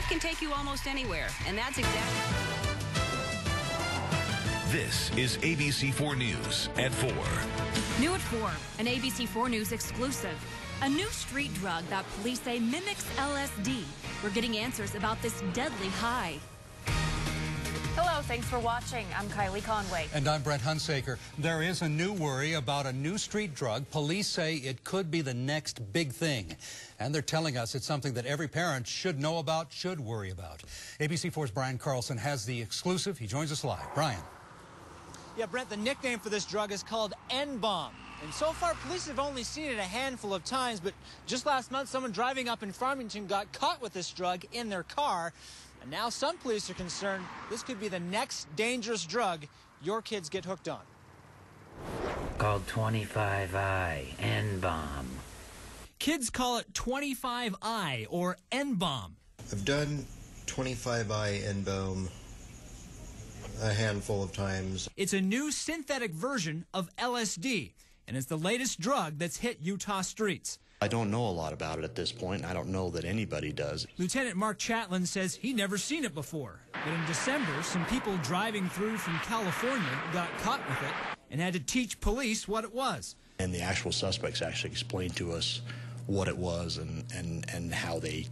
can take you almost anywhere, and that's exactly... This is ABC4 News at 4. New at 4, an ABC4 News exclusive. A new street drug that police say mimics LSD. We're getting answers about this deadly high. Hello, thanks for watching. I'm Kylie Conway. And I'm Brent Hunsaker. There is a new worry about a new street drug. Police say it could be the next big thing. And they're telling us it's something that every parent should know about, should worry about. ABC4's Brian Carlson has the exclusive. He joins us live. Brian. Yeah, Brent, the nickname for this drug is called N-bomb. And so far, police have only seen it a handful of times, but just last month, someone driving up in Farmington got caught with this drug in their car. And now some police are concerned this could be the next dangerous drug your kids get hooked on. Called 25I, N-bomb. Kids call it 25I, or N-bomb. I've done 25I N-bomb a handful of times. It's a new synthetic version of LSD, and it's the latest drug that's hit Utah streets. I don't know a lot about it at this point, and I don't know that anybody does. Lieutenant Mark Chatelain says he never seen it before. But in December, some people driving through from California got caught with it and had to teach police what it was. And the actual suspects actually explained to us what it was and how they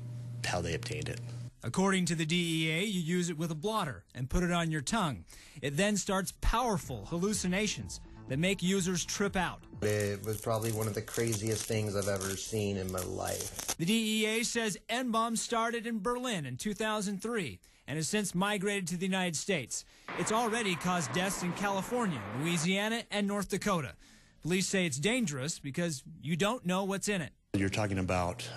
obtained it. According to the DEA, you use it with a blotter and put it on your tongue. It then starts powerful hallucinations that make users trip out. It was probably one of the craziest things I've ever seen in my life. The DEA says N-bomb started in Berlin in 2003 and has since migrated to the United States. It's already caused deaths in California, Louisiana, and North Dakota. Police say it's dangerous because you don't know what's in it. You're talking about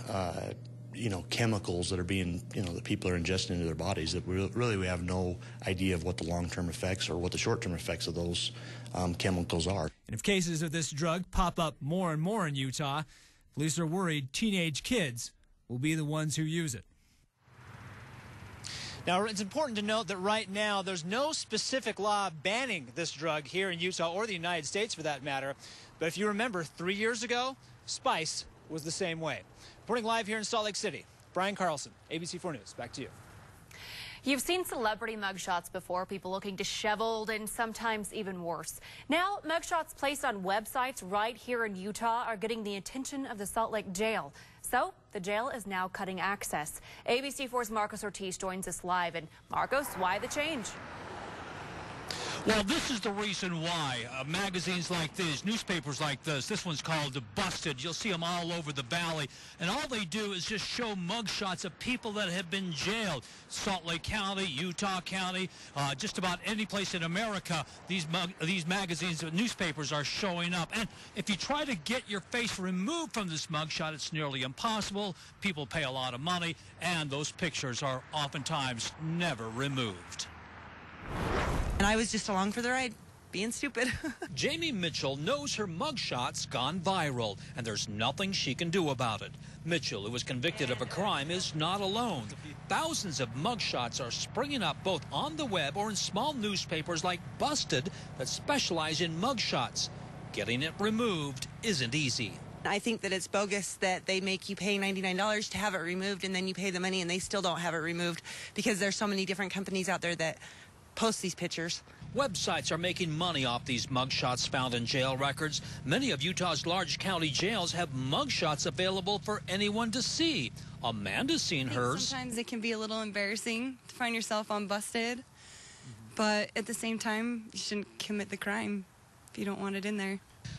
chemicals that are being, that people are ingesting into their bodies that really we have no idea of what the long-term effects or what the short-term effects of those chemicals are. And if cases of this drug pop up more and more in Utah, police are worried teenage kids will be the ones who use it. Now, it's important to note that right now there's no specific law banning this drug here in Utah or the United States for that matter. But if you remember, 3 years ago, Spice was the same way. Reporting live here in Salt Lake City, Brian Carlson, ABC4 News. Back to you. You've seen celebrity mugshots before, people looking disheveled and sometimes even worse. Now, mugshots placed on websites right here in Utah are getting the attention of the Salt Lake Jail. So, the jail is now cutting access. ABC4's Marcos Ortiz joins us live. And Marcos, why the change? Well, this is the reason why. Magazines like this, newspapers like this one's called Busted. You'll see them all over the valley. And all they do is just show mugshots of people that have been jailed. Salt Lake County, Utah County, just about any place in America, these magazines, newspapers are showing up. And if you try to get your face removed from this mugshot, it's nearly impossible. People pay a lot of money, and those pictures are oftentimes never removed. And I was just along for the ride, being stupid. Jamie Mitchell knows her mugshot's gone viral, and there's nothing she can do about it. Mitchell, who was convicted of a crime, is not alone. Thousands of mugshots are springing up both on the web or in small newspapers like Busted that specialize in mugshots. Getting it removed isn't easy. I think that it's bogus that they make you pay $99 to have it removed, and then you pay the money and they still don't have it removed because there's so many different companies out there that post these pictures. Websites are making money off these mugshots found in jail records. Many of Utah's large county jails have mugshots available for anyone to see. Amanda's seen hers. Sometimes it can be a little embarrassing to find yourself on Busted, but at the same time, you shouldn't commit the crime if you don't want it in there.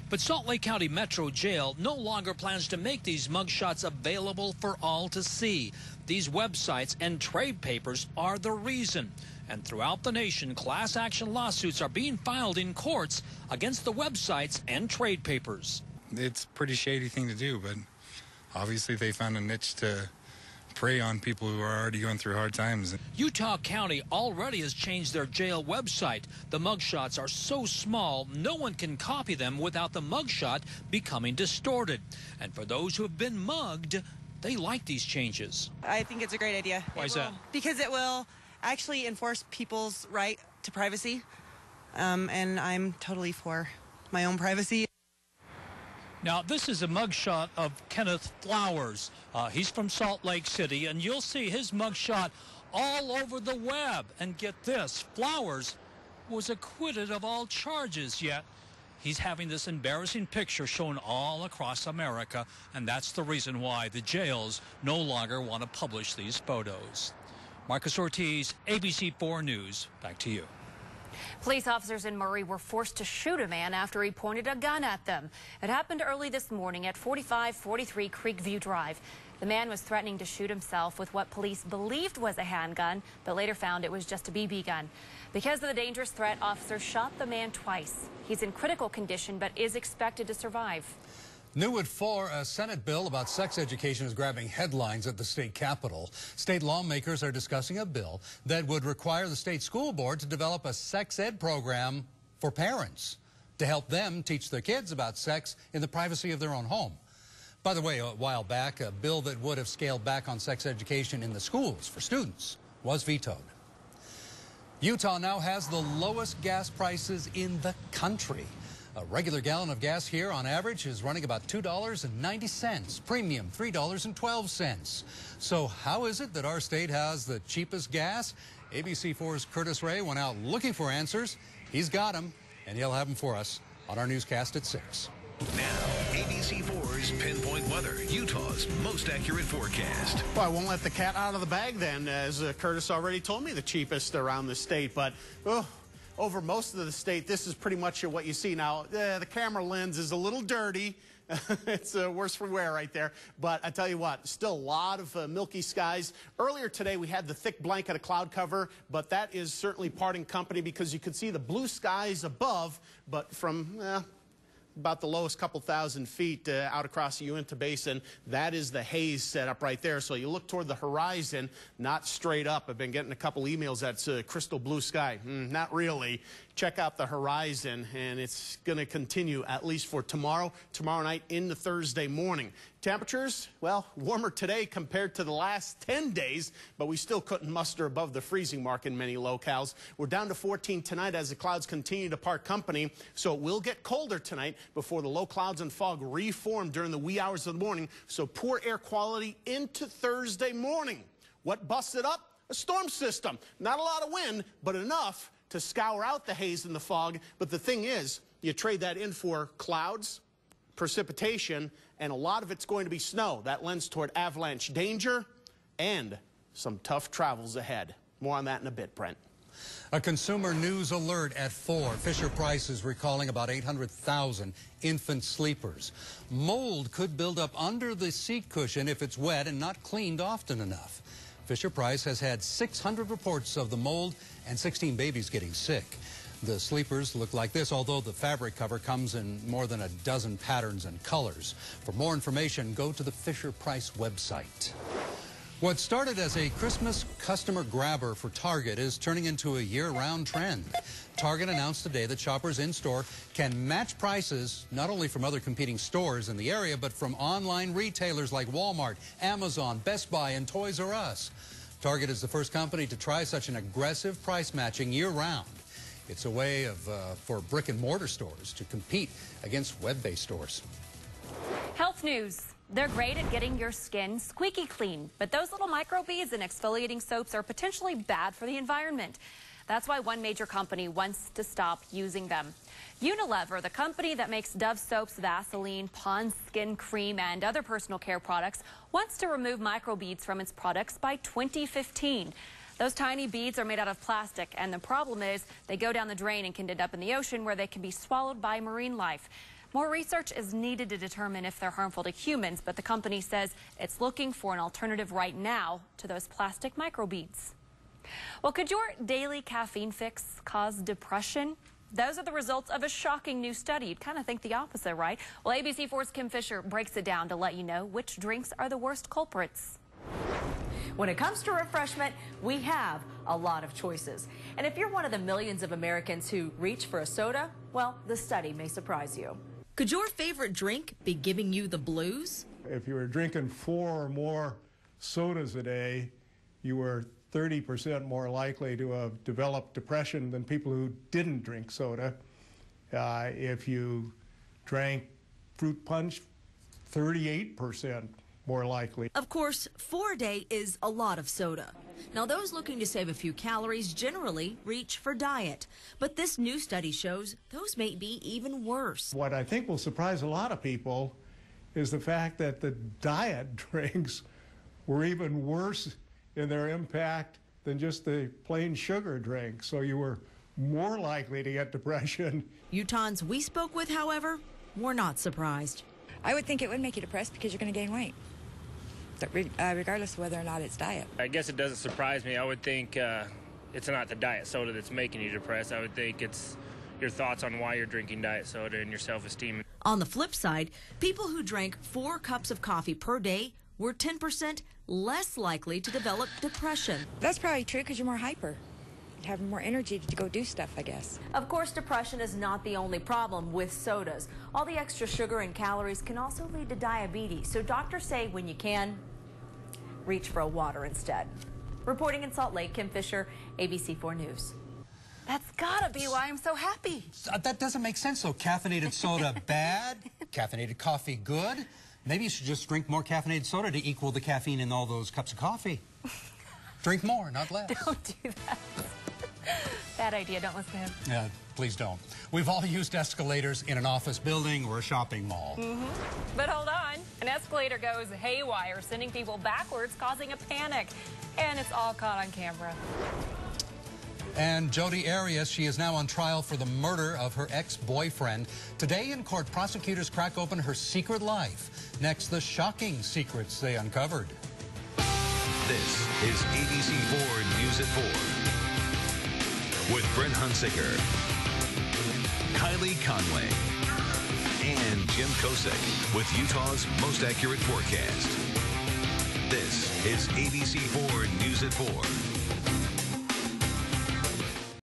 But Salt Lake County Metro Jail no longer plans to make these mugshots available for all to see. These websites and trade papers are the reason. And throughout the nation, class action lawsuits are being filed in courts against the websites and trade papers. It's a pretty shady thing to do, but obviously they found a niche to prey on people who are already going through hard times. Utah County already has changed their jail website. The mugshots are so small, no one can copy them without the mugshot becoming distorted. And for those who have been mugged, they like these changes. I think it's a great idea. Why is that? Because it will actually enforce people's right to privacy, and I'm totally for my own privacy. Now, this is a mugshot of Kenneth Flowers. He's from Salt Lake City, and you'll see his mugshot all over the web. And get this, Flowers was acquitted of all charges, yet he's having this embarrassing picture shown all across America, and that's the reason why the jails no longer want to publish these photos. Marcus Ortiz, ABC4 News. Back to you. Police officers in Murray were forced to shoot a man after he pointed a gun at them. It happened early this morning at 4543 Creekview Drive. The man was threatening to shoot himself with what police believed was a handgun, but later found it was just a BB gun. Because of the dangerous threat, officers shot the man twice. He's in critical condition, but is expected to survive. New at 4, a Senate bill about sex education is grabbing headlines at the state capitol. State lawmakers are discussing a bill that would require the state school board to develop a sex ed program for parents to help them teach their kids about sex in the privacy of their own home. By the way, a while back, a bill that would have scaled back on sex education in the schools for students was vetoed. Utah now has the lowest gas prices in the country. A regular gallon of gas here on average is running about $2.90, premium $3.12. So how is it that our state has the cheapest gas? ABC4's Curtis Ray went out looking for answers. He's got them, and he'll have them for us on our newscast at 6. Now, ABC4's Pinpoint Weather, Utah's most accurate forecast. Well, I won't let the cat out of the bag then, as Curtis already told me, the cheapest around the state. But over most of the state, this is pretty much what you see. Now, the camera lens is a little dirty. It's worse for wear right there. But I tell you what, still a lot of milky skies. Earlier today, we had the thick blanket of cloud cover, but that is certainly parting company because you could see the blue skies above, but from about the lowest couple thousand feet out across the Uinta Basin, that is the haze set up right there. So you look toward the horizon, not straight up. I've been getting a couple emails that's crystal blue sky. Not really. Check out the horizon, and it's going to continue at least for tomorrow night into Thursday morning. Temperatures, well, warmer today compared to the last 10 days, but we still couldn't muster above the freezing mark in many locales. We're down to 14 tonight as the clouds continue to part company, so it will get colder tonight before the low clouds and fog reform during the wee hours of the morning, so poor air quality into Thursday morning. What busted up? A storm system. Not a lot of wind, but enough to scour out the haze and the fog. But the thing is, you trade that in for clouds, precipitation, and a lot of it's going to be snow. That lends toward avalanche danger and some tough travels ahead. More on that in a bit, Brent. A consumer news alert at 4. Fisher-Price is recalling about 800,000 infant sleepers. Mold could build up under the seat cushion if it's wet and not cleaned often enough. Fisher-Price has had 600 reports of the mold and 16 babies getting sick. The sleepers look like this, although the fabric cover comes in more than a dozen patterns and colors. For more information, go to the Fisher-Price website. What started as a Christmas customer grabber for Target is turning into a year-round trend. Target announced today that shoppers in-store can match prices not only from other competing stores in the area, but from online retailers like Walmart, Amazon, Best Buy, and Toys R Us. Target is the first company to try such an aggressive price matching year-round. It's a way for brick-and-mortar stores to compete against web-based stores. Health news. They're great at getting your skin squeaky clean, but those little microbeads in exfoliating soaps are potentially bad for the environment. That's why one major company wants to stop using them. Unilever, the company that makes Dove soaps, Vaseline, Pond's skin cream, and other personal care products, wants to remove microbeads from its products by 2015. Those tiny beads are made out of plastic, and the problem is they go down the drain and can end up in the ocean where they can be swallowed by marine life. More research is needed to determine if they're harmful to humans, but the company says it's looking for an alternative right now to those plastic microbeads. Well, could your daily caffeine fix cause depression? Those are the results of a shocking new study. You'd kind of think the opposite, right? Well, ABC4's Kim Fisher breaks it down to let you know which drinks are the worst culprits. When it comes to refreshment, we have a lot of choices. And if you're one of the millions of Americans who reach for a soda, well, the study may surprise you. Could your favorite drink be giving you the blues? If you were drinking 4 or more sodas a day, you were 30% more likely to have developed depression than people who didn't drink soda. If you drank fruit punch, 38% more likely. Of course, 4 a day is a lot of soda. Now, those looking to save a few calories generally reach for diet. But this new study shows those may be even worse. What I think will surprise a lot of people is the fact that the diet drinks were even worse in their impact than just the plain sugar drink. So you were more likely to get depression. Utahns we spoke with, however, were not surprised. I would think it would make you depressed because you're going to gain weight, regardless of whether or not it's diet. I guess it doesn't surprise me. I would think it's not the diet soda that's making you depressed. I would think it's your thoughts on why you're drinking diet soda and your self-esteem. On the flip side, people who drank 4 cups of coffee per day were 10% less likely to develop depression. That's probably true because you're more hyper. You have more energy to go do stuff, I guess. Of course, depression is not the only problem with sodas. All the extra sugar and calories can also lead to diabetes. So doctors say when you can, reach for a water instead. Reporting in Salt Lake, Kim Fisher, ABC4 News. That's gotta be why I'm so happy. That doesn't make sense, though. Caffeinated soda bad, caffeinated coffee good. Maybe you should just drink more caffeinated soda to equal the caffeine in all those cups of coffee. Drink more, not less. Don't do that. Bad idea. Don't listen to him. Yeah, please don't. We've all used escalators in an office building or a shopping mall. But hold on. An escalator goes haywire, sending people backwards, causing a panic. And it's all caught on camera. And Jodi Arias, she is now on trial for the murder of her ex-boyfriend. Today in court, prosecutors crack open her secret life. Next, the shocking secrets they uncovered. This is ABC4 News at 4 with Brent Hunsicker, Kylie Conway, and Jim Kosick with Utah's most accurate forecast. This is ABC4 News at 4.